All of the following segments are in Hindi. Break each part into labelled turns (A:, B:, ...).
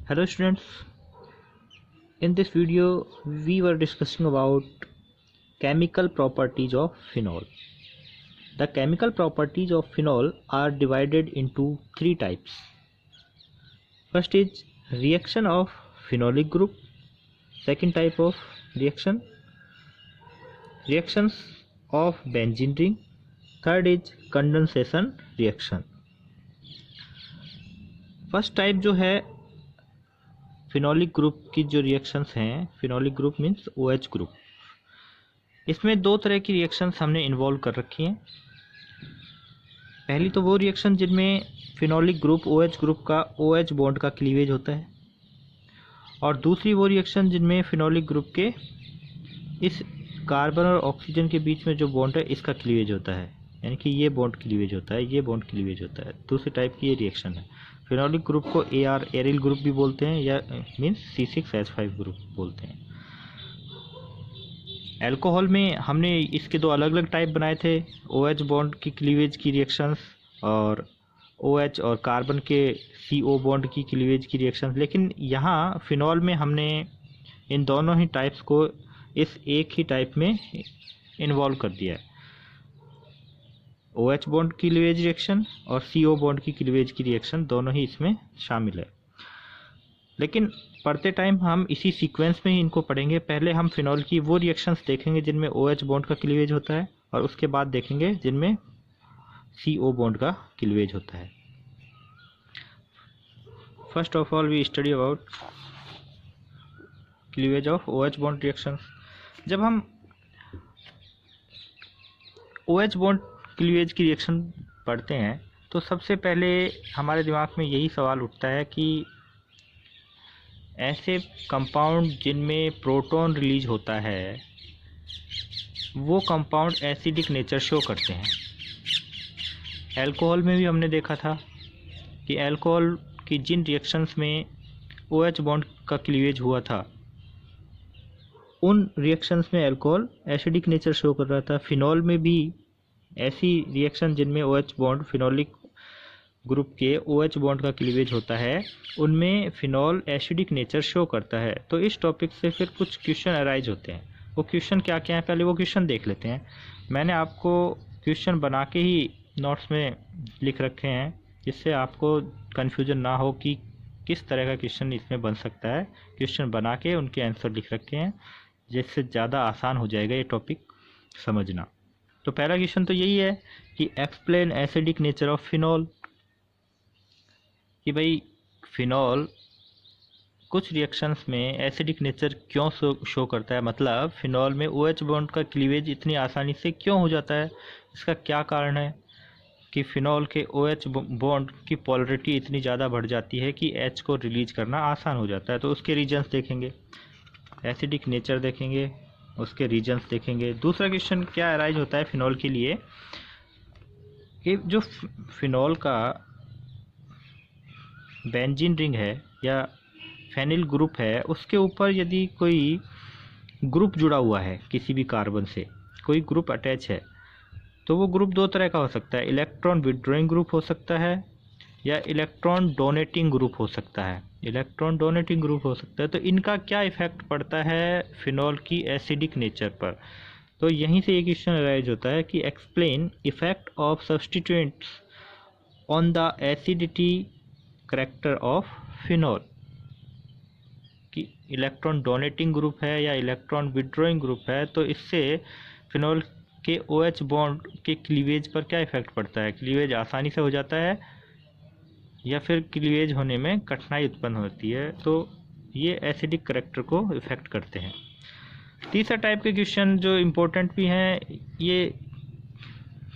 A: Hello students, in this video we were discussing about chemical properties of phenol. The chemical properties of phenol are divided into three types. First is reaction of phenolic group. Second type of reactions of benzene ring. Third is condensation reaction. First type जो है फिनोलिक ग्रुप की जो रिएक्शंस हैं, phenolic group means OH group, इसमें दो तरह की रिएक्शंस हमने इन्वॉल्व कर रखी हैं। पहली तो वो रिएक्शन जिनमें फिनोलिक ग्रुप OH ग्रुप का OH बॉन्ड का क्लीवेज होता है, और दूसरी वो रिएक्शन जिनमें फिनोलिक ग्रुप के इस कार्बन और ऑक्सीजन के बीच में जो बॉन्ड है इसका क्लीवेज होता है, यानी कि ये बॉन्ड क्लीवेज होता है, ये बॉन्ड क्लीवेज होता है। दूसरी टाइप की ये रिएक्शन है। फिनोलिक ग्रुप को एरिल ग्रुप भी बोलते हैं या मीन्स C6H5 ग्रुप बोलते हैं। अल्कोहल में हमने इसके दो अलग अलग टाइप बनाए थे, OH बॉन्ड की क्लीवेज की रिएक्शंस और OH और कार्बन के CO बॉन्ड की क्लीवेज की रिएक्शंस। लेकिन यहाँ फिनॉल में हमने इन दोनों ही टाइप्स को इस एक ही टाइप में इन्वॉल्व कर दिया है। OH बॉन्ड की क्लीवेज रिएक्शन और CO बॉन्ड की क्लीवेज की रिएक्शन दोनों ही इसमें शामिल है। लेकिन पढ़ते टाइम हम इसी सीक्वेंस में ही इनको पढ़ेंगे। पहले हम फिनॉल की वो रिएक्शंस देखेंगे जिनमें OH बॉन्ड का क्लीवेज होता है, और उसके बाद देखेंगे जिनमें CO बॉन्ड का क्लीवेज होता है। First of all we study about cleavage of OH bond reactions. जब हम OH बॉन्ड क्लीवेज की रिएक्शन पढ़ते हैं तो सबसे पहले हमारे दिमाग में यही सवाल उठता है कि ऐसे कंपाउंड जिनमें प्रोटॉन रिलीज होता है वो कंपाउंड एसिडिक नेचर शो करते हैं। अल्कोहल में भी हमने देखा था कि अल्कोहल की जिन रिएक्शंस में OH बॉन्ड का क्लीवेज हुआ था उन रिएक्शंस में अल्कोहल एसिडिक नेचर शो कर रहा था। फिनॉल में भी ऐसी रिएक्शन जिनमें OH बॉन्ड फिनोलिक ग्रुप के OH बॉन्ड का क्लीवेज होता है उनमें फिनॉल एसिडिक नेचर शो करता है। तो इस टॉपिक से फिर कुछ क्वेश्चन अराइज होते हैं। वो क्वेश्चन क्या क्या है, पहले वो क्वेश्चन देख लेते हैं। मैंने आपको क्वेश्चन बना के ही नोट्स में लिख रखे हैं जिससे आपको कन्फ्यूजन ना हो कि किस तरह का क्वेश्चन इसमें बन सकता है। क्वेश्चन बना के उनके आंसर लिख रखे हैं जिससे ज़्यादा आसान हो जाएगा ये टॉपिक समझना। तो पहला क्वेश्चन तो यही है कि explain acidic nature of phenol, कि भाई फिनॉल कुछ रिएक्शंस में एसिडिक नेचर क्यों शो करता है, मतलब फिनॉल में OH बॉन्ड का क्लीवेज इतनी आसानी से क्यों हो जाता है, इसका क्या कारण है कि फिनॉल के OH बॉन्ड की पोलरिटी इतनी ज़्यादा बढ़ जाती है कि H को रिलीज करना आसान हो जाता है। तो उसके रीजन्स देखेंगे, एसिडिक नेचर देखेंगे, उसके रीजन्स देखेंगे। दूसरा क्वेश्चन क्या अराइज होता है फिनॉल के लिए कि जो फिनॉल का बेंजीन रिंग है या फेनिल ग्रुप है उसके ऊपर यदि कोई ग्रुप जुड़ा हुआ है, किसी भी कार्बन से कोई ग्रुप अटैच है, तो वो ग्रुप दो तरह का हो सकता है। इलेक्ट्रॉन विड्रॉइंग ग्रुप हो सकता है या इलेक्ट्रॉन डोनेटिंग ग्रुप हो सकता है। इलेक्ट्रॉन डोनेटिंग ग्रुप हो सकता है। तो इनका क्या इफेक्ट पड़ता है फिनॉल की एसिडिक नेचर पर, तो यहीं से एक क्वेश्चन अराइज होता है कि explain effect of substituents on the acidity character of phenol, कि इलेक्ट्रॉन डोनेटिंग ग्रुप है या इलेक्ट्रॉन विड्रॉइंग ग्रुप है, तो इससे फिनॉल के OH बॉन्ड के क्लीवेज पर क्या इफेक्ट पड़ता है। क्लीवेज आसानी से हो जाता है या फिर क्लीवेज होने में कठिनाई उत्पन्न होती है। तो ये एसिडिक करैक्टर को इफेक्ट करते हैं। तीसरा टाइप के क्वेश्चन जो इम्पोर्टेंट भी हैं, ये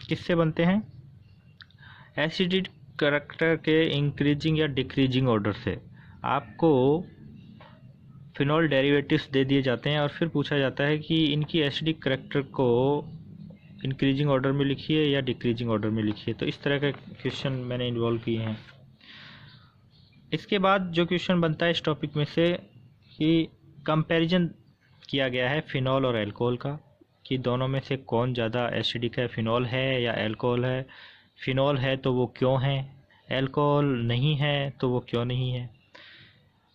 A: किससे बनते हैं, एसिडिक करैक्टर के इंक्रीजिंग या डिक्रीजिंग ऑर्डर से। आपको फिनॉल डेरिवेटिव्स दे दिए जाते हैं और फिर पूछा जाता है कि इनकी एसिडिक करैक्टर को इंक्रीजिंग ऑर्डर में लिखिए या डिक्रीजिंग ऑर्डर में लिखिए। तो इस तरह का क्वेश्चन मैंने इन्वॉल्व किए हैं। इसके बाद जो क्वेश्चन बनता है इस टॉपिक में से कि कंपैरिजन किया गया है फिनॉल और अल्कोहल का, कि दोनों में से कौन ज़्यादा एसिडिक है, फिनॉल है या अल्कोहल है। फिनॉल है तो वो क्यों है, अल्कोहल नहीं है तो वो क्यों नहीं है।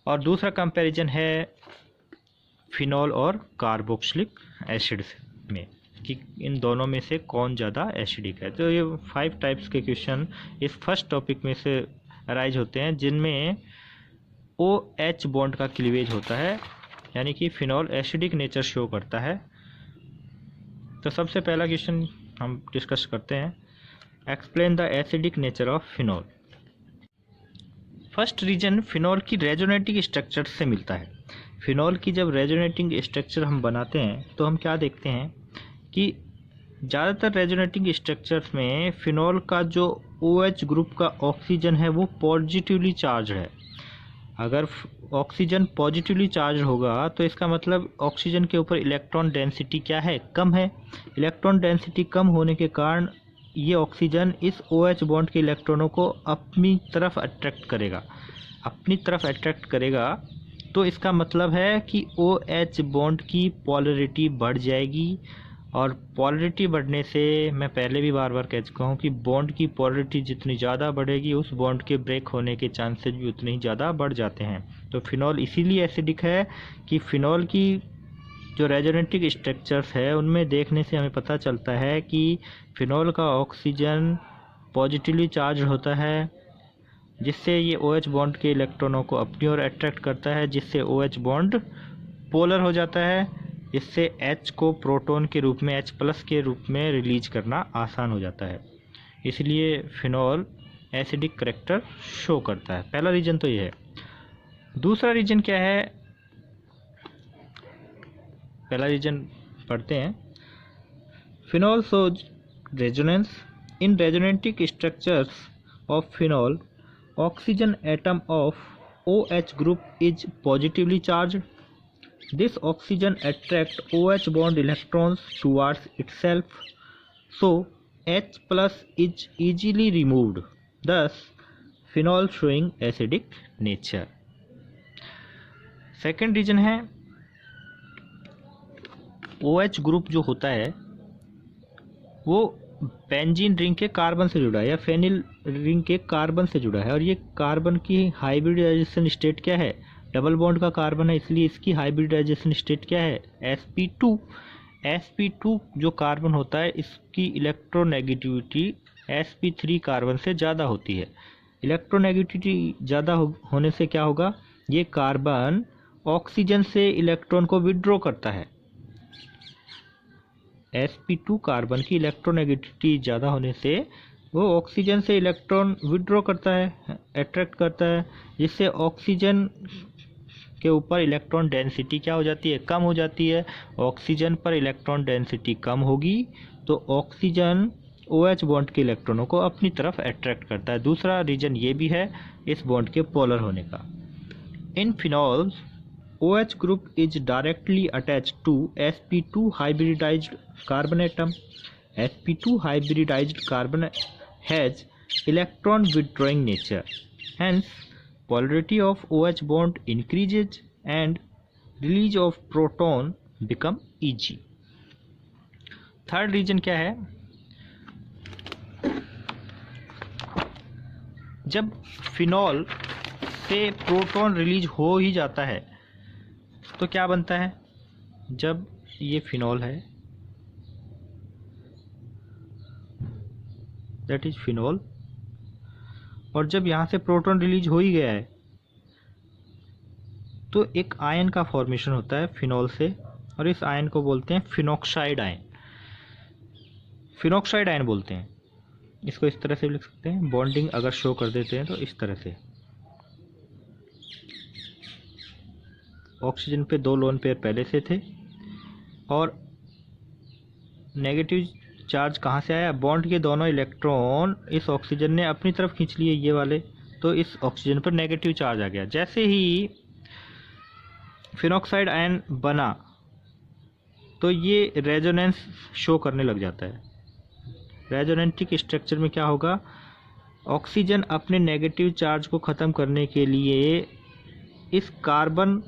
A: और दूसरा कंपैरिजन है फिनॉल और कार्बोक्सिलिक एसिड में कि इन दोनों में से कौन ज़्यादा एसिडिक है। तो ये 5 टाइप्स के क्वेश्चन इस फर्स्ट टॉपिक में से अराइज होते हैं जिनमें OH बॉन्ड का क्लीवेज होता है, यानी कि फिनॉल एसिडिक नेचर शो करता है। तो सबसे पहला क्वेश्चन हम डिस्कस करते हैं, explain the acidic nature of phenol. First reason phenol की रेजोनेटिंग स्ट्रक्चर से मिलता है। फिनॉल की जब रेजोनेटिंग स्ट्रक्चर हम बनाते हैं तो हम क्या देखते हैं कि ज़्यादातर रेजोनेटिंग स्ट्रक्चर्स में फिनॉल का जो OH ग्रुप का ऑक्सीजन है वो पॉजिटिवली चार्ज है। अगर ऑक्सीजन पॉजिटिवली चार्ज होगा तो इसका मतलब ऑक्सीजन के ऊपर इलेक्ट्रॉन डेंसिटी क्या है, कम है। इलेक्ट्रॉन डेंसिटी कम होने के कारण ये ऑक्सीजन इस OH बॉन्ड के इलेक्ट्रॉनों को अपनी तरफ अट्रैक्ट करेगा। तो इसका मतलब है कि OH बॉन्ड की पॉलरिटी बढ़ जाएगी, और पॉलरिटी बढ़ने से मैं पहले भी बार बार कह चुका हूँ कि बॉन्ड की पॉलरिटी जितनी ज़्यादा बढ़ेगी उस बॉन्ड के ब्रेक होने के चांसेस भी उतने ही ज़्यादा बढ़ जाते हैं। तो फिनॉल इसीलिए एसिडिक है कि फिनॉल की जो रेजोनेटिंग स्ट्रक्चर्स है उनमें देखने से हमें पता चलता है कि फिनॉल का ऑक्सीजन पॉजिटिवली चार्ज होता है, जिससे ये OH बॉन्ड के इलेक्ट्रॉनों को अपनी ओर अट्रैक्ट करता है, जिससे OH बॉन्ड पोलर हो जाता है। इससे H को प्रोटॉन के रूप में H+ के रूप में रिलीज करना आसान हो जाता है, इसलिए फिनॉल एसिडिक करेक्टर शो करता है। पहला रीजन तो ये है। दूसरा रीजन क्या है, पहला रीजन पढ़ते हैं। Phenol shows resonance in resonating structures of phenol oxygen atom of OH group is positively charged. This oxygen attracts OH bond electrons towards itself, so H+ is easily removed, thus phenol showing acidic nature. Second reason है OH ग्रुप जो होता है वो बेंजीन रिंग के कार्बन से जुड़ा है या फेनिल रिंग के कार्बन से जुड़ा है, और ये कार्बन की हाइब्रिडाइजेशन स्टेट क्या है, डबल बॉन्ड का कार्बन है, इसलिए इसकी हाइब्रिडाइजेशन स्टेट क्या है, sp2। sp2 जो कार्बन होता है इसकी इलेक्ट्रोनेगेटिविटी sp3 कार्बन से ज़्यादा होती है। इलेक्ट्रोनेगेटिविटी ज़्यादा होने से क्या होगा, ये कार्बन ऑक्सीजन से इलेक्ट्रॉन को विड्रॉ करता है। sp2 कार्बन की इलेक्ट्रोनेगेटिविटी ज़्यादा होने से वो ऑक्सीजन से इलेक्ट्रॉन विड्रॉ करता है, अट्रैक्ट करता है, जिससे ऑक्सीजन के ऊपर इलेक्ट्रॉन डेंसिटी क्या हो जाती है, कम हो जाती है। ऑक्सीजन पर इलेक्ट्रॉन डेंसिटी कम होगी तो ऑक्सीजन OH बॉन्ड के इलेक्ट्रॉनों को अपनी तरफ अट्रैक्ट करता है। दूसरा रीजन ये भी है इस बॉन्ड के पोलर होने का। इन phenols OH group is directly attached to sp2 hybridized carbon atom. sp2 hybridized carbon has electron withdrawing nature. Hence, polarity of OH bond increases and release of proton become easy. Third reason क्या है, जब फिनॉल से प्रोटॉन रिलीज हो ही जाता है तो क्या बनता है, जब ये फिनॉल है दैट इज फिनॉल, और जब यहाँ से प्रोटॉन रिलीज हो ही गया है तो एक आयन का फॉर्मेशन होता है फिनॉल से, और इस आयन को बोलते हैं फिनॉक्साइड आयन। फिनॉक्साइड आयन बोलते हैं इसको। इस तरह से भी लिख सकते हैं, बॉन्डिंग अगर शो कर देते हैं तो इस तरह से, ऑक्सीजन पे 2 लोन पेयर पहले से थे और नेगेटिव चार्ज कहाँ से आया, बॉन्ड के दोनों इलेक्ट्रॉन इस ऑक्सीजन ने अपनी तरफ खींच लिए ये वाले, तो इस ऑक्सीजन पर नेगेटिव चार्ज आ गया। जैसे ही फिनॉक्साइड आयन बना तो ये रेजोनेंस शो करने लग जाता है। रेजोनेटिक स्ट्रक्चर में क्या होगा, ऑक्सीजन अपने नेगेटिव चार्ज को ख़त्म करने के लिए इस कार्बन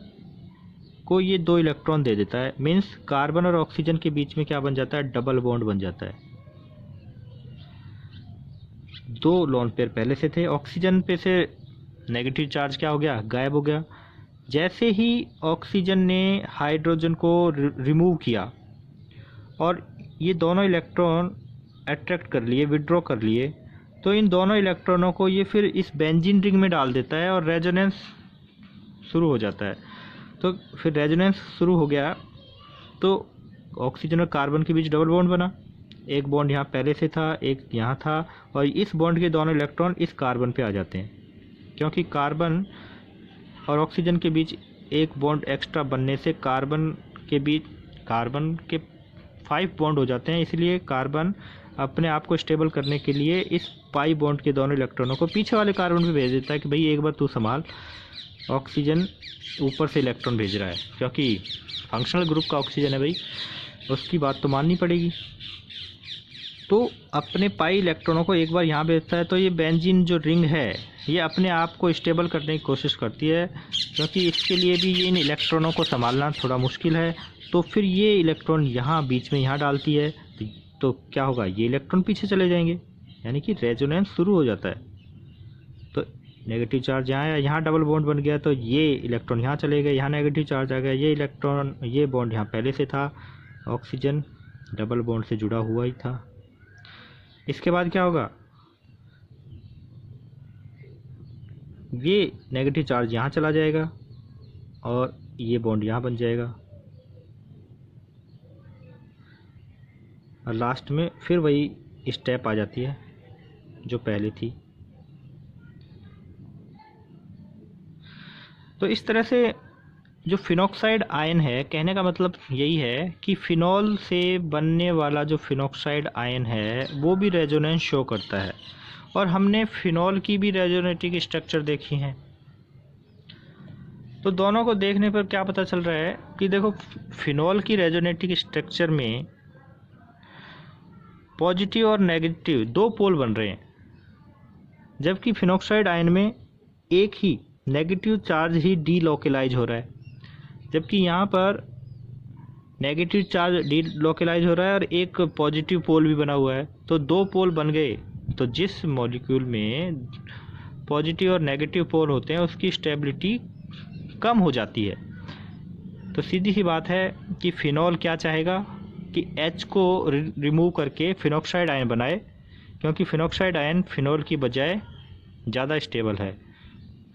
A: को ये 2 इलेक्ट्रॉन दे देता है। मीन्स कार्बन और ऑक्सीजन के बीच में क्या बन जाता है, डबल बॉन्ड बन जाता है। 2 लोन पेयर पहले से थे, ऑक्सीजन पे से नेगेटिव चार्ज क्या हो गया, गायब हो गया। जैसे ही ऑक्सीजन ने हाइड्रोजन को रिमूव किया और ये दोनों इलेक्ट्रॉन अट्रैक्ट कर लिए, विड्रॉ कर लिए, तो इन दोनों इलेक्ट्रॉनों को ये फिर इस बेंजीन रिंग में डाल देता है और रेजोनेंस शुरू हो जाता है। तो फिर रेजोनेंस शुरू हो गया तो ऑक्सीजन और कार्बन के बीच डबल बॉन्ड बना। एक बॉन्ड यहाँ पहले से था, एक यहाँ था, और इस बॉन्ड के दोनों इलेक्ट्रॉन इस कार्बन पे आ जाते हैं। क्योंकि कार्बन और ऑक्सीजन के बीच एक बॉन्ड एक्स्ट्रा बनने से कार्बन के 5 बॉन्ड हो जाते हैं, इसलिए कार्बन अपने आप को स्टेबल करने के लिए इस पाई बॉन्ड के दोनों इलेक्ट्रॉनों को पीछे वाले कार्बन पे भेज देता है कि भाई एक बार तू संभाल, ऑक्सीजन ऊपर से इलेक्ट्रॉन भेज रहा है, क्योंकि फंक्शनल ग्रुप का ऑक्सीजन है भाई, उसकी बात तो माननी पड़ेगी। तो अपने पाई इलेक्ट्रॉनों को एक बार यहाँ भेजता है, तो ये बेंजीन जो रिंग है ये अपने आप को स्टेबल करने की कोशिश करती है, क्योंकि इसके लिए भी ये इन इलेक्ट्रॉनों को संभालना थोड़ा मुश्किल है। तो फिर ये इलेक्ट्रॉन यहाँ बीच में यहाँ डालती है, तो क्या होगा, ये इलेक्ट्रॉन पीछे चले जाएंगे, यानी कि रेजोनेंस शुरू हो जाता है। तो नेगेटिव चार्ज यहाँ आया, यहाँ डबल बॉन्ड बन गया, तो ये इलेक्ट्रॉन यहाँ चले गए, यहाँ नेगेटिव चार्ज आ गया, ये बॉन्ड यहाँ पहले से था, ऑक्सीजन डबल बॉन्ड से जुड़ा हुआ ही था। इसके बाद क्या होगा, ये नेगेटिव चार्ज यहाँ चला जाएगा और ये बॉन्ड यहाँ बन जाएगा, और लास्ट में फिर वही स्टेप आ जाती है जो पहले थी। तो इस तरह से जो फिनॉक्साइड आयन है, कहने का मतलब यही है कि फिनॉल से बनने वाला जो फिनॉक्साइड आयन है वो भी रेजोनेंस शो करता है, और हमने फिनॉल की भी रेजोनेटिक स्ट्रक्चर देखी है। तो दोनों को देखने पर क्या पता चल रहा है कि देखो, फिनॉल की रेजोनेटिक स्ट्रक्चर में पॉजिटिव और नेगेटिव 2 पोल बन रहे हैं, जबकि फिनॉक्साइड आयन में एक ही नेगेटिव चार्ज ही डीलोकलाइज हो रहा है, जबकि यहाँ पर नेगेटिव चार्ज डीलोकलाइज हो रहा है और एक पॉजिटिव पोल भी बना हुआ है। तो 2 पोल बन गए, तो जिस मॉलिक्यूल में पॉजिटिव और नेगेटिव पोल होते हैं उसकी स्टेबिलिटी कम हो जाती है। तो सीधी सी बात है कि फिनॉल क्या चाहेगा कि H को रिमूव करके फिनॉक्साइड आयन बनाए, क्योंकि फिनॉक्साइड आयन फिनॉल की बजाय ज़्यादा स्टेबल है।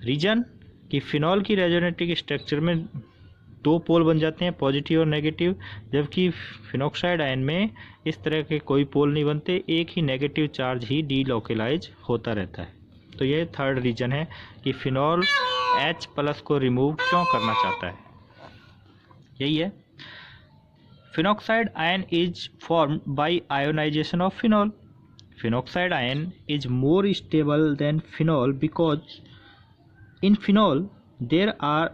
A: रीजन कि फिनॉल की रेजोनेटिक स्ट्रक्चर में 2 पोल बन जाते हैं, पॉजिटिव और नेगेटिव, जबकि फिनॉक्साइड आयन में इस तरह के कोई पोल नहीं बनते, एक ही नेगेटिव चार्ज ही डीलोकलाइज होता रहता है। तो ये थर्ड रीजन है कि फिनॉल H+ को रिमूव क्यों करना चाहता है, यही है। Phenoxide ion is formed by ionisation of phenol. Phenoxide ion is more stable than phenol because in phenol there are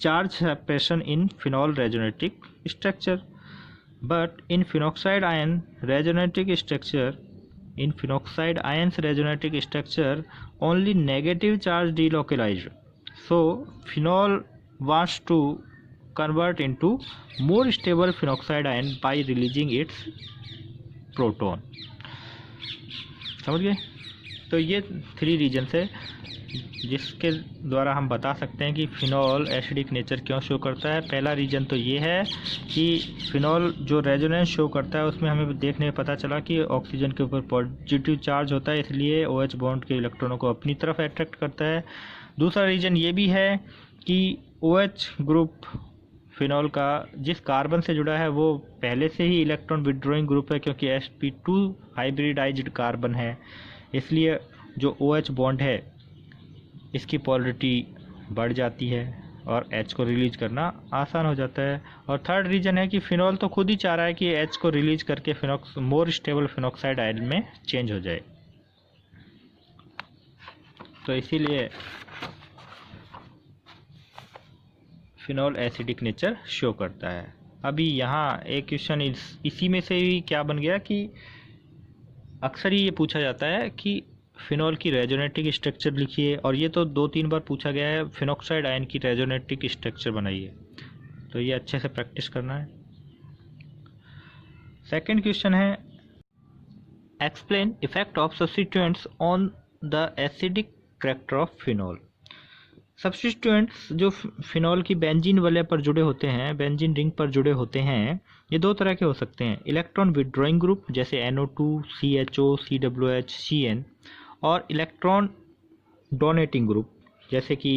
A: charge separation in phenol resonatic structure, but in phenoxide ions resonatic structure only negative charge delocalized, so phenol wants to convert into more stable phenoxide ion by releasing its proton। समझ गए? तो ये 3 रीजन्स है जिसके द्वारा हम बता सकते हैं कि फिनॉल एसिडिक नेचर क्यों शो करता है। पहला रीजन तो ये है कि फिनॉल जो रेजोनेंस शो करता है उसमें हमें देखने में पता चला कि ऑक्सीजन के ऊपर पॉजिटिव चार्ज होता है, इसलिए OH बॉन्ड के इलेक्ट्रॉनों को अपनी तरफ अट्रैक्ट करता है। दूसरा रीजन ये भी है कि OH ग्रुप फिनॉल का जिस कार्बन से जुड़ा है वो पहले से ही इलेक्ट्रॉन विड्रॉइंग ग्रुप है, क्योंकि sp2 हाइब्रिडाइज्ड कार्बन है, इसलिए जो OH बॉन्ड है इसकी पोलरिटी बढ़ जाती है और H को रिलीज करना आसान हो जाता है। और थर्ड रीजन है कि फिनॉल तो खुद ही चाह रहा है कि H को रिलीज करके मोर स्टेबल फिनॉक्साइड आयन में चेंज हो जाए, तो इसीलिए फिनॉल एसिडिक नेचर शो करता है। अभी यहाँ एक क्वेश्चन इसी में से ही क्या बन गया कि अक्सर ही ये पूछा जाता है कि फिनॉल की रेजोनेटिक स्ट्रक्चर लिखिए, और ये तो 2-3 बार पूछा गया है, फिनॉक्साइड आयन की रेजोनेटिक स्ट्रक्चर बनाइए, तो ये अच्छे से प्रैक्टिस करना है। सेकंड क्वेश्चन है, explain effect of substituents on the acidic character of phenol. Substituents जो फिनॉल की बेंजीन वाले पर जुड़े होते हैं, बेंजीन रिंग पर जुड़े होते हैं, ये दो तरह के हो सकते हैं। इलेक्ट्रॉन विड्रॉइंग ग्रुप जैसे NO2, CHO, COOH, CN, और इलेक्ट्रॉन डोनेटिंग ग्रुप जैसे कि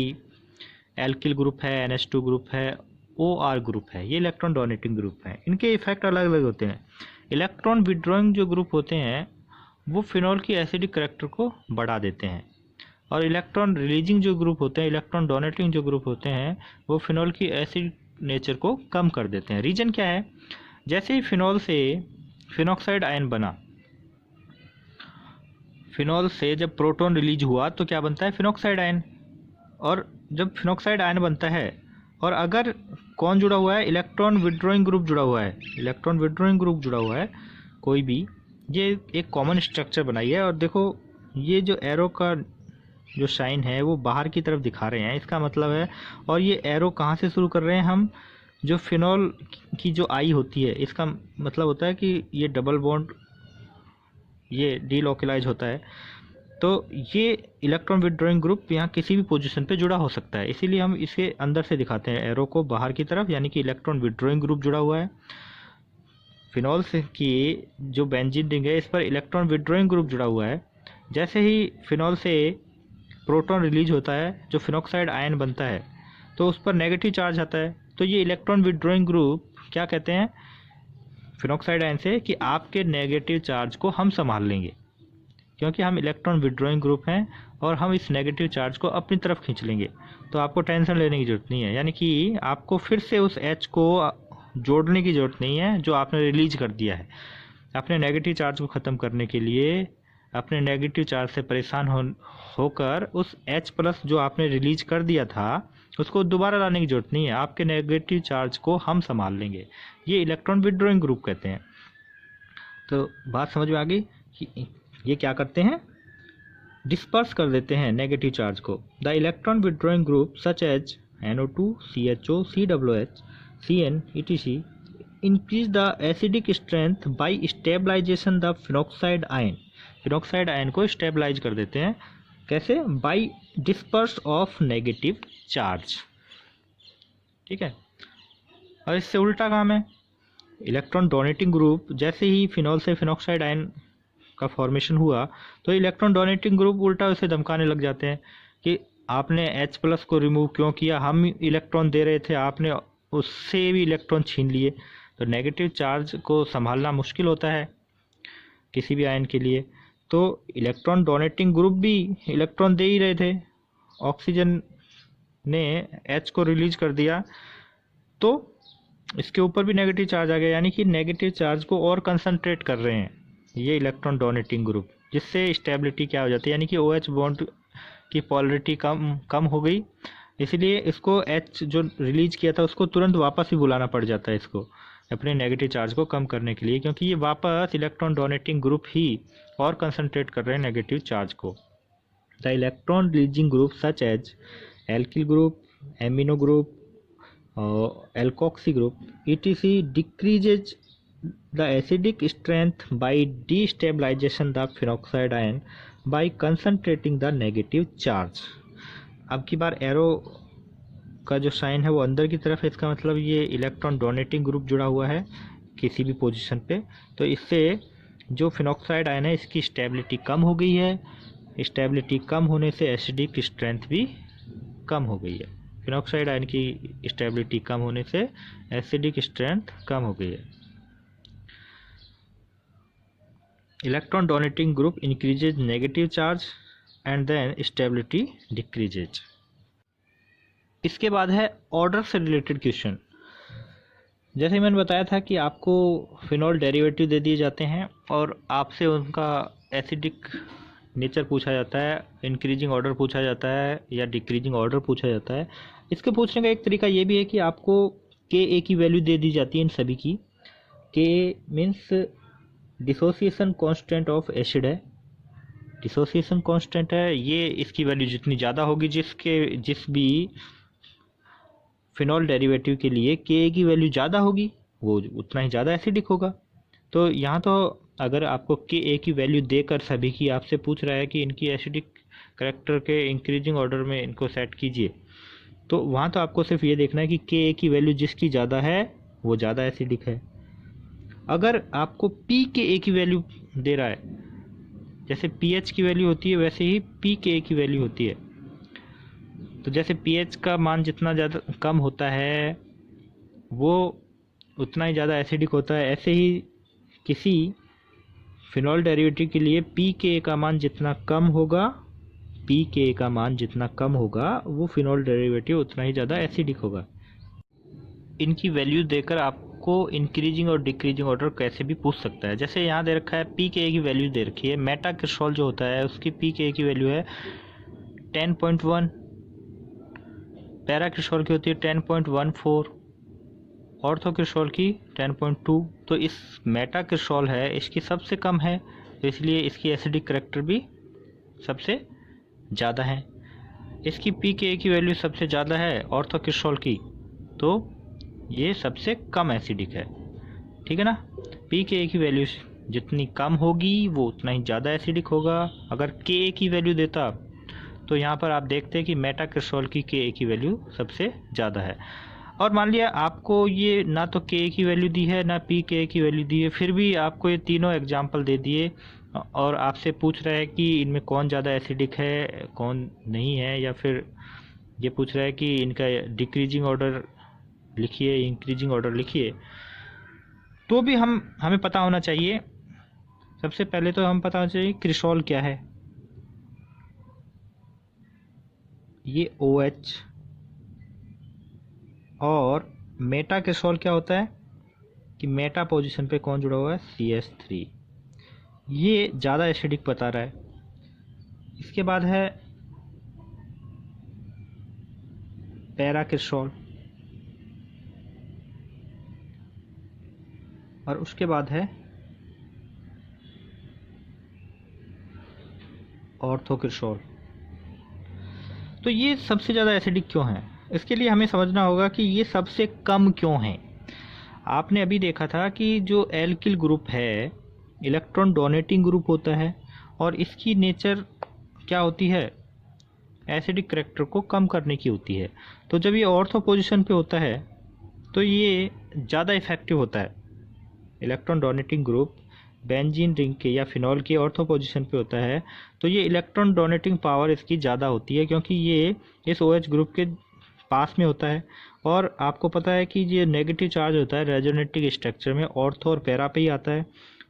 A: एल्किल ग्रुप है, NH2 ग्रुप है, OR ग्रुप है। ये इलेक्ट्रॉन डोनेटिंग ग्रुप है। इनके इफेक्ट अलग अलग होते हैं। इलेक्ट्रॉन विड्रॉइंग जो ग्रुप होते हैं वो फिनॉल की एसिडिक करैक्टर को बढ़ा देते हैं, और इलेक्ट्रॉन रिलीजिंग जो ग्रुप होते हैं, इलेक्ट्रॉन डोनेटिंग जो ग्रुप होते हैं, वो फिनॉल की एसिड नेचर को कम कर देते हैं। रीजन क्या है? जैसे ही फिनॉल से फिनॉक्साइड आयन बना, फिनॉल से जब प्रोटॉन रिलीज हुआ तो क्या बनता है? Phenoxide ion. और जब फिनॉक्साइड आयन बनता है, और अगर कौन जुड़ा हुआ है? इलेक्ट्रॉन विड्रॉइंग ग्रुप जुड़ा हुआ है। इलेक्ट्रॉन विड्रॉइंग ग्रुप जुड़ा हुआ है कोई भी, ये एक कॉमन स्ट्रक्चर बनाई है। और देखो ये जो एरो का जो शाइन है वो बाहर की तरफ दिखा रहे हैं, इसका मतलब है। और ये एरो कहाँ से शुरू कर रहे हैं हम? जो फिनॉल की जो आई होती है, इसका मतलब होता है कि ये डबल बॉन्ड ये डीलोकलाइज होता है। तो ये इलेक्ट्रॉन विड्रॉइंग ग्रुप यहाँ किसी भी पोजीशन पे जुड़ा हो सकता है, इसीलिए हम इसे अंदर से दिखाते हैं एरो को बाहर की तरफ, यानी कि इलेक्ट्रॉन विड्रॉइंग ग्रुप जुड़ा हुआ है। फिनॉल से की जो बेंजीन रिंग है, इस पर इलेक्ट्रॉन विड्रॉइंग ग्रुप जुड़ा हुआ है। जैसे ही फिनॉल से प्रोटॉन रिलीज होता है, जो फिनॉक्साइड आयन बनता है, तो उस पर नेगेटिव चार्ज आता है। तो ये इलेक्ट्रॉन विड्रॉइंग ग्रुप क्या कहते हैं फिनॉक्साइड आयन से कि आपके नेगेटिव चार्ज को हम संभाल लेंगे, क्योंकि हम इलेक्ट्रॉन विड्रॉइंग ग्रुप हैं और हम इस नेगेटिव चार्ज को अपनी तरफ खींच लेंगे। तो आपको टेंशन लेने की ज़रूरत नहीं है, यानी कि आपको फिर से उस H को जोड़ने की ज़रूरत नहीं है जो आपने रिलीज कर दिया है। अपने नेगेटिव चार्ज को ख़त्म करने के लिए, अपने नेगेटिव चार्ज से परेशान होकर उस H+ जो आपने रिलीज कर दिया था उसको दोबारा लाने की ज़रूरत नहीं है। आपके नेगेटिव चार्ज को हम संभाल लेंगे। ये इलेक्ट्रॉन विड्रॉइंग ग्रुप कहते हैं। तो बात समझ में आ गई कि ये क्या करते हैं? डिस्पर्स कर देते हैं नेगेटिव चार्ज को। The electron withdrawing group such as NO2, CHO, COOH, CN, etc. increase the acidic strength by stabilization the phenoxide ion. Phenoxide ion को स्टेबलाइज कर देते हैं। कैसे? By disperse of negative charge. ठीक है। और इससे उल्टा काम है। इलेक्ट्रॉन डोनेटिंग ग्रुप, जैसे ही फिनॉल से फिनॉक्साइड आयन का फॉर्मेशन हुआ तो इलेक्ट्रॉन डोनेटिंग ग्रुप उल्टा उसे धमकाने लग जाते हैं कि आपने H+ को रिमूव क्यों किया? हम इलेक्ट्रॉन दे रहे थे, आपने उससे भी इलेक्ट्रॉन छीन लिए। तो नेगेटिव चार्ज को संभालना मुश्किल होता है किसी भी आयन के लिए। तो इलेक्ट्रॉन डोनेटिंग ग्रुप भी इलेक्ट्रॉन दे ही रहे थे, ऑक्सीजन ने H को रिलीज कर दिया तो इसके ऊपर भी नेगेटिव चार्ज आ गया, यानी कि नेगेटिव चार्ज को और कंसंट्रेट कर रहे हैं ये इलेक्ट्रॉन डोनेटिंग ग्रुप, जिससे स्टेबिलिटी क्या हो जाती है, यानी कि OH बॉन्ड की पॉलरिटी कम हो गई। इसलिए इसको H जो रिलीज किया था उसको तुरंत वापस ही बुलाना पड़ जाता है इसको अपने नेगेटिव चार्ज को कम करने के लिए, क्योंकि ये वापस इलेक्ट्रॉन डोनेटिंग ग्रुप ही और कंसंट्रेट कर रहे हैं नेगेटिव चार्ज को। The electron releasing group such as alkyl group, amino group, alkoxy group, etc. decreases the acidic strength by destabilization the phenoxide ion by concentrating the negative charge. अब की बार एरो का जो साइन है वो अंदर की तरफ है, इसका मतलब ये इलेक्ट्रॉन डोनेटिंग ग्रुप जुड़ा हुआ है किसी भी पोजीशन पे। तो इससे जो फिनॉक्साइड आयन है इसकी स्टेबिलिटी कम हो गई है। स्टेबिलिटी कम होने से एसिडिक स्ट्रेंथ भी कम हो गई है। फिनॉक्साइड आयन की स्टेबिलिटी कम होने से एसिडिक स्ट्रेंथ कम हो गई है। Electron donating group increases negative charge and then stability decreases. इसके बाद है ऑर्डर से रिलेटेड क्वेश्चन। जैसे मैंने बताया था कि आपको फिनॉल डेरिवेटिव दे दिए जाते हैं और आपसे उनका एसिडिक नेचर पूछा जाता है, इंक्रीजिंग ऑर्डर पूछा जाता है या डिक्रीजिंग ऑर्डर पूछा जाता है। इसके पूछने का एक तरीका ये भी है कि आपको Ka की वैल्यू दे दी जाती है इन सभी की। Ka means dissociation constant of acid है, डिसोसिएशन कांस्टेंट है। ये इसकी वैल्यू जितनी ज़्यादा होगी, जिस भी फिनॉल डेरिवेटिव के लिए Ka की वैल्यू ज़्यादा होगी वो उतना ही ज़्यादा एसिडिक होगा। तो यहाँ तो अगर आपको Ka की वैल्यू देकर सभी की आपसे पूछ रहा है कि इनकी एसिडिक करैक्टर के इंक्रीजिंग ऑर्डर में इनको सेट कीजिए, तो वहाँ तो आपको सिर्फ ये देखना है कि के की वैल्यू जिसकी ज़्यादा है वो ज़्यादा एसिडिक है। अगर आपको पी के ए की वैल्यू दे रहा है, जैसे पीएच की वैल्यू होती है वैसे ही पी के ए की वैल्यू होती है। तो जैसे पीएच का मान जितना ज़्यादा कम होता है वो उतना ही ज़्यादा एसिडिक होता है, ऐसे ही किसी फिनॉल डेरिवेटिव के लिए पी के ए का मान जितना कम होगा, पी के ए का मान जितना कम होगा वो फिनॉल डेरिवेटिव उतना ही ज़्यादा एसिडिक होगा। इनकी वैल्यू देकर आपको इंक्रीजिंग और डिक्रीजिंग ऑर्डर कैसे भी पूछ सकता है। जैसे यहाँ दे रखा है पी के ए की वैल्यू दे रखी है, मेटा क्रिस्टॉल जो होता है उसकी पी के ए की वैल्यू है 10.1, पैरा क्रिस्टॉल की होती है 10.14, ऑर्थो क्रिस्टॉल की 10.2। तो इस मेटा क्रिस्टॉल है इसकी सबसे कम है, तो इसलिए इसकी एसिडिक करैक्टर भी सबसे ज़्यादा है। इसकी पी के ए की वैल्यू सबसे ज़्यादा है ऑर्थो क्रिस्टॉल की, तो ये सबसे कम एसिडिक है। ठीक है ना। पी के ए की वैल्यू जितनी कम होगी वो उतना ही ज़्यादा एसिडिक होगा। अगर के ए की वैल्यू देता तो यहाँ पर आप देखते हैं कि मेटा क्रिस्टॉल की के ए की वैल्यू सबसे ज़्यादा है। और मान लिया आपको ये ना तो के ए की वैल्यू दी है ना पी के ए की वैल्यू दी है, फिर भी आपको ये तीनों एग्जाम्पल दे दिए और आपसे पूछ रहा है कि इनमें कौन ज़्यादा एसिडिक है कौन नहीं है, या फिर ये पूछ रहा है कि इनका डिक्रीजिंग ऑर्डर लिखिए इंक्रीजिंग ऑर्डर लिखिए, तो भी हमें पता होना चाहिए। सबसे पहले तो हम पता होना चाहिए क्रिस्टॉल क्या है। ये OH और मेटा क्रिस्टॉल क्या होता है कि मेटा पोजीशन पे कौन जुड़ा हुआ है CH3, ये ज़्यादा एसिडिक बता रहा है। इसके बाद है पैरा क्रिस्टॉल और उसके बाद है ऑर्थो क्रिस्टॉल। तो ये सबसे ज़्यादा एसिडिक क्यों है, इसके लिए हमें समझना होगा कि ये सबसे कम क्यों है। आपने अभी देखा था कि जो एल्किल ग्रुप है इलेक्ट्रॉन डोनेटिंग ग्रुप होता है और इसकी नेचर क्या होती है, एसिडिक करैक्टर को कम करने की होती है। तो जब ये ऑर्थो पोजीशन पे होता है तो ये ज़्यादा इफेक्टिव होता है। Electron donating group benzene ring के या फिनॉल के ऑर्थो पोजीशन पे होता है तो ये इलेक्ट्रॉन डोनेटिंग पावर इसकी ज़्यादा होती है, क्योंकि ये इस OH ग्रुप के पास में होता है। और आपको पता है कि ये नेगेटिव चार्ज होता है रेजोनेटिक स्ट्रक्चर में ऑर्थो और पैरा पे ही आता है,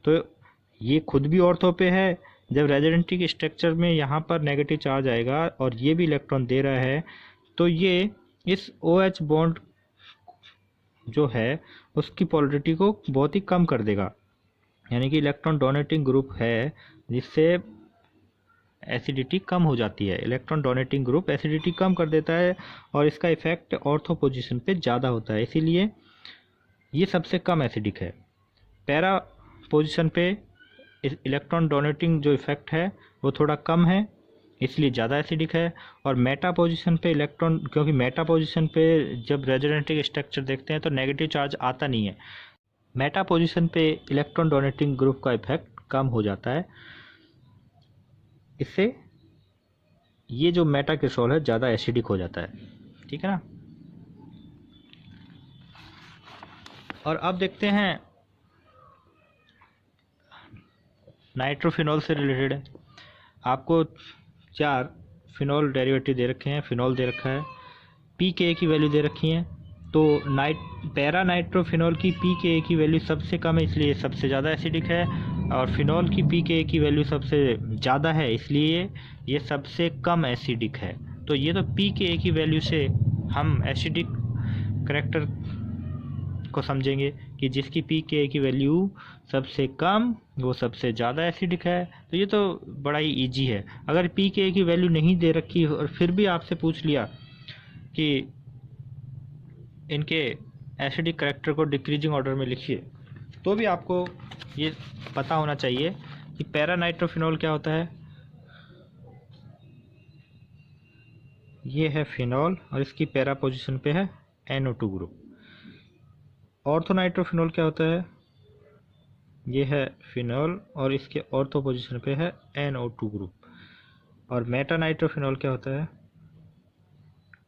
A: तो ये खुद भी ऑर्थो पे है। जब रेजोनेटिक स्ट्रक्चर में यहाँ पर नेगेटिव चार्ज आएगा और ये भी इलेक्ट्रॉन दे रहा है तो ये इस OH बॉन्ड जो है उसकी पोलरिटी को बहुत ही कम कर देगा, यानी कि इलेक्ट्रॉन डोनेटिंग ग्रुप है जिससे एसिडिटी कम हो जाती है। इलेक्ट्रॉन डोनेटिंग ग्रुप एसिडिटी कम कर देता है और इसका इफेक्ट ऑर्थो पोजीशन पे ज़्यादा होता है, इसीलिए ये सबसे कम एसिडिक है। पैरा पोजीशन पे इलेक्ट्रॉन डोनेटिंग जो इफेक्ट है वो थोड़ा कम है इसलिए ज़्यादा एसिडिक है। और मेटा पोजीशन पे इलेक्ट्रॉन, क्योंकि मेटा पोजीशन पे जब रेजोनेटिक स्ट्रक्चर देखते हैं तो नेगेटिव चार्ज आता नहीं है, मेटा पोजीशन पे इलेक्ट्रॉन डोनेटिंग ग्रुप का इफेक्ट कम हो जाता है। इससे ये जो मेटा क्रिस्टॉल है ज़्यादा एसिडिक हो जाता है। ठीक है ना। और अब देखते हैं नाइट्रोफिनॉल से रिलेटेड है। आपको 4 फिनॉल डेरिवेटिव दे रखे हैं, फिनॉल दे रखा है, पी के ए की वैल्यू दे रखी है। तो पैरा नाइट्रोफिनॉल की पी के ए की वैल्यू सबसे कम है इसलिए सबसे ज़्यादा एसिडिक है, और फिनॉल की पी के ए की वैल्यू सबसे ज़्यादा है इसलिए ये सबसे कम एसिडिक है। तो ये तो पी के ए की वैल्यू से हम एसिडिक करैक्टर को समझेंगे कि जिसकी पी के ए की वैल्यू सबसे कम वो सबसे ज़्यादा एसिडिक है। तो ये तो बड़ा ही इजी है। अगर पी के ए की वैल्यू नहीं दे रखी और फिर भी आपसे पूछ लिया कि इनके एसिडिक करैक्टर को डिक्रीजिंग ऑर्डर में लिखिए, तो भी आपको ये पता होना चाहिए कि पैरा नाइट्रोफिनॉल क्या होता है। ये है फिनॉल और इसकी पैरा पोजीशन पे है NO2 ग्रुप। ऑर्थो नाइट्रोफिनॉल क्या होता है, ये है फिनॉल और इसके ऑर्थो पोजीशन पे है NO2 ग्रुप। और मेटा नाइट्रोफिनॉल क्या होता है,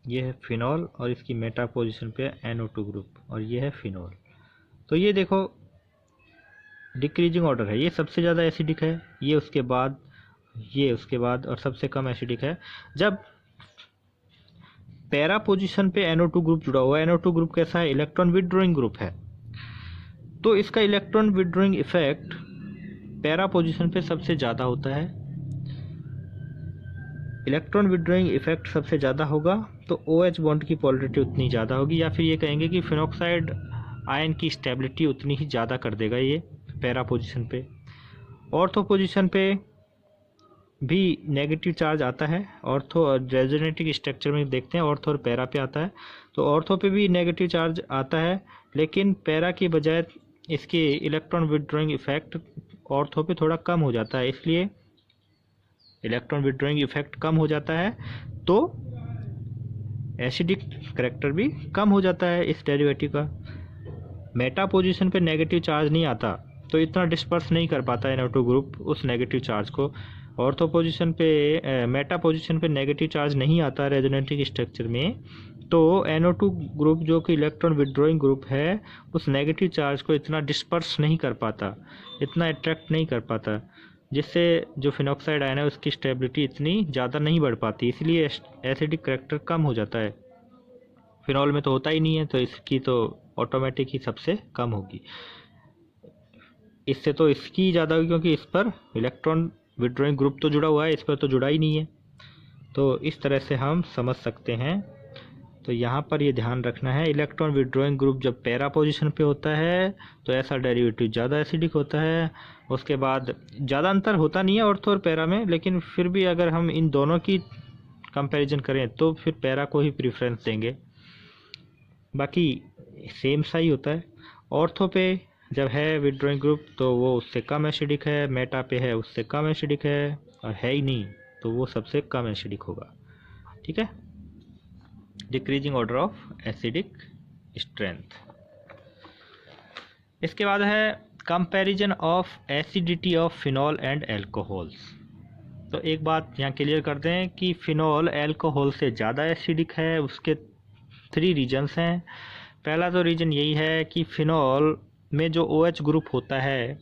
A: ये है फिनॉल और इसकी मेटा पोजीशन पे NO2 ग्रुप, और ये है फिनॉल। तो ये देखो डिक्रीजिंग ऑर्डर है, ये सबसे ज़्यादा एसिडिक है, ये उसके बाद, ये उसके बाद, और सबसे कम एसिडिक है। जब पैरा पोजीशन पे NO2 ग्रुप जुड़ा हुआ है, NO2 ग्रुप कैसा है, इलेक्ट्रॉन विड्रॉइंग ग्रुप है, तो इसका electron withdrawing effect para position पे सबसे ज़्यादा होता है। इलेक्ट्रॉन विड्रॉइंग इफेक्ट सबसे ज़्यादा होगा तो OH बॉन्ड की पोलरिटी उतनी ज़्यादा होगी, या फिर ये कहेंगे कि फिनॉक्साइड आयन की स्टेबिलिटी उतनी ही ज़्यादा कर देगा ये पैरा पोजीशन पे। ऑर्थो पोजीशन पे भी नेगेटिव चार्ज आता है, ऑर्थो और रेजोनेटिक स्ट्रक्चर में देखते हैं ऑर्थो और पैरा पे आता है, तो ऑर्थो पे भी नेगेटिव चार्ज आता है, लेकिन पैरा की बजाय इसके इलेक्ट्रॉन विड्रॉइंग इफेक्ट ऑर्थो पे थोड़ा कम हो जाता है, इसलिए इलेक्ट्रॉन विड्रॉइंग इफेक्ट कम हो जाता है तो एसिडिक करेक्टर भी कम हो जाता है इस डेरिवेटिव का। मेटा पोजीशन पे नेगेटिव चार्ज नहीं आता तो इतना डिस्पर्स नहीं कर पाता NO2 ग्रुप उस नेगेटिव चार्ज को। ऑर्थो पोजीशन पे मेटा पोजीशन पे नेगेटिव चार्ज नहीं आता रेजोनेटिक स्ट्रक्चर में, तो NO2 ग्रुप जो कि इलेक्ट्रॉन विड्रॉइंग ग्रुप है उस नेगेटिव चार्ज को इतना डिस्पर्स नहीं कर पाता, इतना अट्रैक्ट नहीं कर पाता, जिससे जो फिनॉक्साइड आयन है उसकी स्टेबिलिटी इतनी ज़्यादा नहीं बढ़ पाती, इसलिए एसिडिक करेक्टर कम हो जाता है। फिनॉल में तो होता ही नहीं है, तो इसकी तो ऑटोमेटिक ही सबसे कम होगी, इससे तो इसकी ज़्यादा होगी क्योंकि इस पर इलेक्ट्रॉन विड्रॉइंग ग्रुप तो जुड़ा हुआ है, इस पर तो जुड़ा ही नहीं है। तो इस तरह से हम समझ सकते हैं। तो यहाँ पर ये ध्यान रखना है, इलेक्ट्रॉन विड्रॉइंग ग्रुप जब पैरा पोजीशन पे होता है तो ऐसा डेरिवेटिव ज़्यादा एसिडिक होता है। उसके बाद ज़्यादा अंतर होता नहीं है ऑर्थो और पैरा में, लेकिन फिर भी अगर हम इन दोनों की कंपैरिजन करें तो फिर पैरा को ही प्रेफरेंस देंगे, बाकी सेम सा ही होता है। ऑर्थो पे जब है विड्रॉइंग ग्रुप तो वो उससे कम एसिडिक है, मेटा पे है उससे कम एसिडिक है, और है ही नहीं तो वो सबसे कम एसिडिक होगा। ठीक है, decreasing order of acidic strength. इसके बाद है comparison of acidity of phenol and alcohols. तो एक बात यहाँ क्लियर कर दें कि फिनॉल एल्कोहल से ज़्यादा एसिडिक है, उसके 3 रीजन्स हैं। पहला तो रीजन यही है कि फिनॉल में जो OH ग्रुप होता है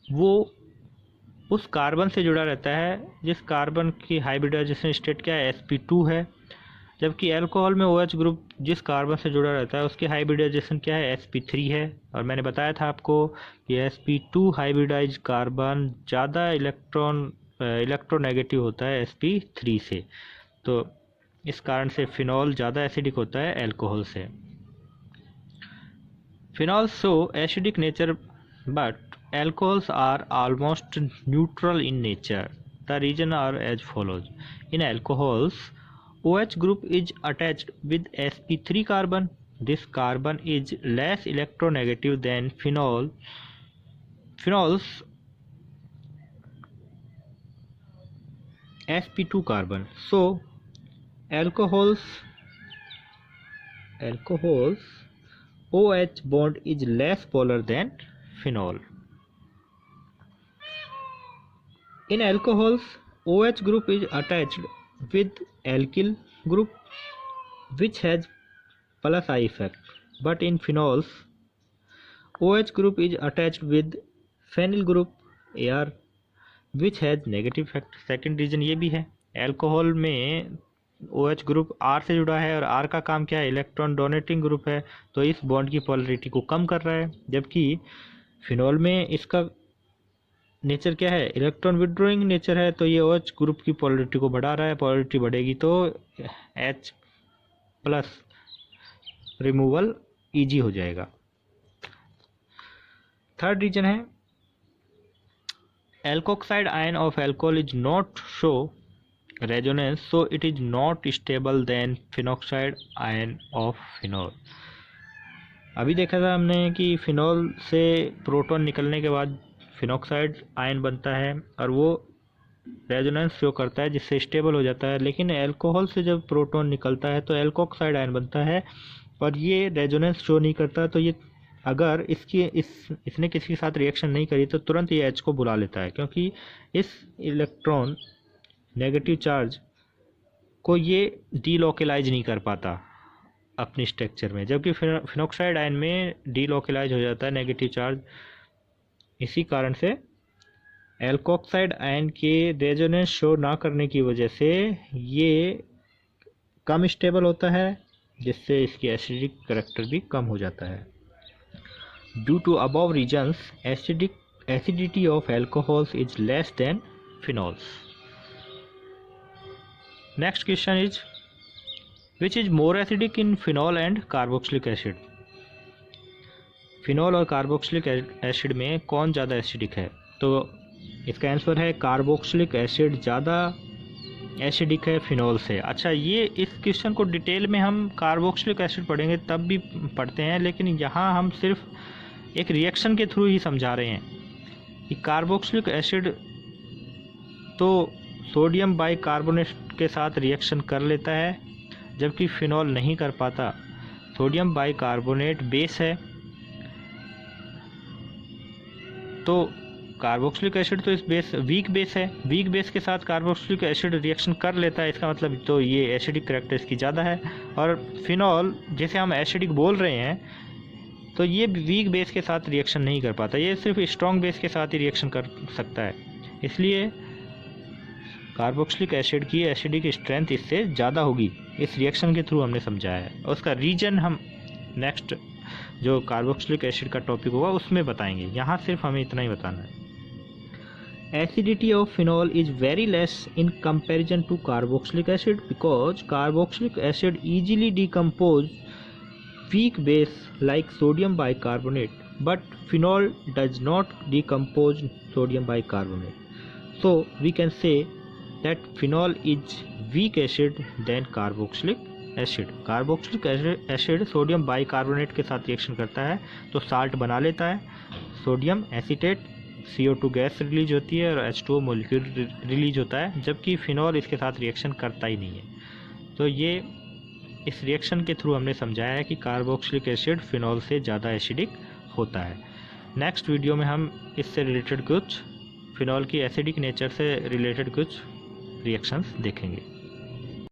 A: वो उस कार्बन से जुड़ा रहता है जिस कार्बन की हाइब्रिडाइजेशन स्टेट क्या है, sp2 है, जबकि अल्कोहल में OH ग्रुप जिस कार्बन से जुड़ा रहता है उसकी हाइब्रिडाइजेशन क्या है, sp3 है। और मैंने बताया था आपको कि sp2 हाइब्रिडाइज कार्बन ज़्यादा इलेक्ट्रोनेगेटिव होता है sp3 से, तो इस कारण से फिनॉल ज़्यादा एसिडिक होता है अल्कोहल से। Phenols show acidic nature, but alcohols are almost neutral in nature. The reasons are as follows. In alcohols, OH group is attached with sp3 carbon. This carbon is less electronegative than phenol. Phenols sp2 carbon. So alcohols OH bond is less polar than phenol. In alcohols, OH group is attached with alkyl group which has plus I effect, but in phenols, OH group is attached with phenyl group AR which has negative effect. Second reason ये भी है, अल्कोहल में OH ग्रुप R से जुड़ा है और R का काम क्या है, इलेक्ट्रॉन डोनेटिंग ग्रुप है, तो इस बॉन्ड की पोलरिटी को कम कर रहा है, जबकि फिनॉल में इसका नेचर क्या है, इलेक्ट्रॉन विड्रॉइंग नेचर है, तो ये OH ग्रुप की पोलरिटी को बढ़ा रहा है, पोलरिटी बढ़ेगी तो H प्लस रिमूवल ईजी हो जाएगा। थर्ड रीजन है alkoxide ion of alcohol is not show resonance, so it is not stable than phenoxide ion of phenol. अभी देखा था हमने कि फिनॉल से प्रोटॉन निकलने के बाद फिनॉक्साइड आयन बनता है और वो रेजोनेंस शो करता है जिससे स्टेबल हो जाता है, लेकिन अल्कोहल से जब प्रोटॉन निकलता है तो एल्कोक्साइड आयन बनता है और ये रेजोनेंस शो नहीं करता, तो ये अगर इसने किसी के साथ रिएक्शन नहीं करी तो तुरंत ये H को बुला लेता है, क्योंकि इस इलेक्ट्रॉन नेगेटिव चार्ज को ये डीलोकलाइज नहीं कर पाता अपनी स्ट्रक्चर में, जबकि फिनॉक्साइड आयन में डीलोकलाइज हो जाता है नेगेटिव चार्ज। इसी कारण से एल्कोक्साइड आयन के रेजोनेंस शो ना करने की वजह से ये कम स्टेबल होता है, जिससे इसकी एसिडिक करैक्टर भी कम हो जाता है। Due to above reasons acidity of alcohols is less than phenols. Next question is which is more acidic in phenol and carboxylic acid. Phenol और कार्बोक्सिलिक एसिड में कौन ज़्यादा एसिडिक है? तो इसका आंसर है कार्बोक्सिलिक एसिड ज़्यादा एसिडिक है फिनॉल से। अच्छा, ये इस क्वेश्चन को डिटेल में हम कार्बोक्सिलिक एसिड पढ़ेंगे तब भी पढ़ते हैं, लेकिन यहाँ हम सिर्फ एक रिएक्शन के थ्रू ही समझा रहे हैं कि कार्बोक्सिलिक एसिड तो सोडियम बाइकार्बोनेट के साथ रिएक्शन कर लेता है, जबकि फिनॉल नहीं कर पाता। सोडियम बाइकार्बोनेट बेस है, तो कार्बोक्सिलिक एसिड तो इस बेस वीक बेस है, वीक बेस के साथ कार्बोक्सिलिक एसिड रिएक्शन कर लेता है। इसका मतलब तो ये एसिडिक करैक्टर इसकी ज़्यादा है। और फिनॉल जिसे हम एसिडिक बोल रहे हैं, तो ये वीक बेस के साथ रिएक्शन नहीं कर पाता, ये सिर्फ स्ट्रॉन्ग बेस के साथ ही रिएक्शन कर सकता है। इसलिए कार्बोक्सिलिक एसिड की एसिडिक स्ट्रेंथ इससे ज़्यादा होगी। इस रिएक्शन के थ्रू हमने समझाया है, और उसका रीजन हम नेक्स्ट जो कार्बोक्सिलिक एसिड का टॉपिक होगा उसमें बताएंगे। यहाँ सिर्फ हमें इतना ही बताना है। Acidity of phenol is very less in comparison to carboxylic acid because carboxylic acid easily decompose weak base like sodium bicarbonate, but phenol does not decompose sodium bicarbonate. So we can say that phenol is weak acid than carboxylic acid. Carboxylic acid sodium bicarbonate के साथ रिएक्शन करता है तो साल्ट बना लेता है, sodium acetate CO2 gas release होती है और H2O मॉलिक्यूल रिलीज होता है, जबकि फिनॉल इसके साथ रिएक्शन करता ही नहीं है। तो ये इस रिएक्शन के थ्रू हमने समझाया है कि कार्बोक्सिलिक एसिड फिनॉल से ज़्यादा एसिडिक होता है। नेक्स्ट वीडियो में हम इससे रिलेटेड कुछ फिनॉल की एसिडिक नेचर से रिलेटेड कुछ रिएक्शंस देखेंगे।